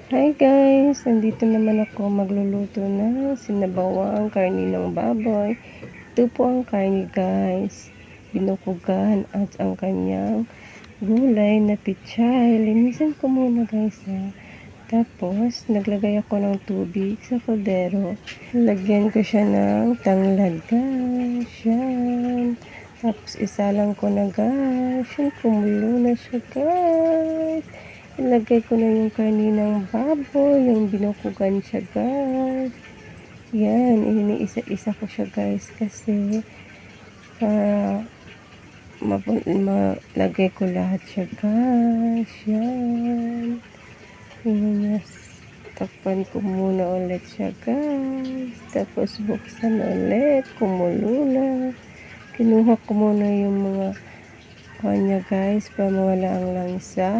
Hi guys! Nandito naman ako magluluto ng sinabawang karne ng baboy. Ito po ang karne guys. Binukugan at ang kanyang gulay na pichay. Linisan ko muna guys ha. Tapos naglagay ako ng tubig sa kaldero. Lagyan ko siya ng tanglad guys. Yan. Tapos isalang ko na guys. Yan, kumulo na siya guys. Ilagay ko na yung karne ng baboy, yung binukugan siya guys. Yan, iniisa-isa ko siya guys kasi para malagay ko lahat siya guys. Yan. Yan, takpan ko muna ulit siya guys. Tapos buksan ulit, kumulo na. Kinuha ko muna yung mga kanya guys para mawala ang langsa.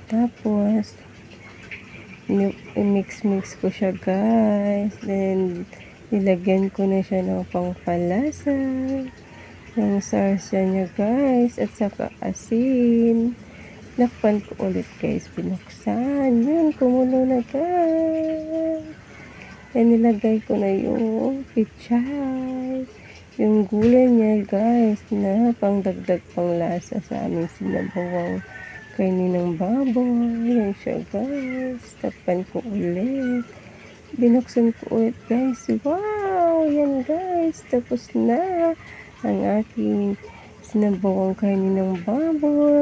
Tapos i-mix ko siya guys, then nilagyan ko na siya ng pangpalasa, ng sarsa niya guys, at saka asin. Nakpan ko ulit guys, binuksan, yun, kumulo na guys. Then nilagay ko na yung pichay, yung gulay niya guys, na pangdagdag panglasa sa aming sinabawang karne ng baboy. Yan siya guys. Takpan ko ulit. Binuksan ko ulit guys. Wow! Yan guys. Tapos na ang aking sinabawang karne ng baboy.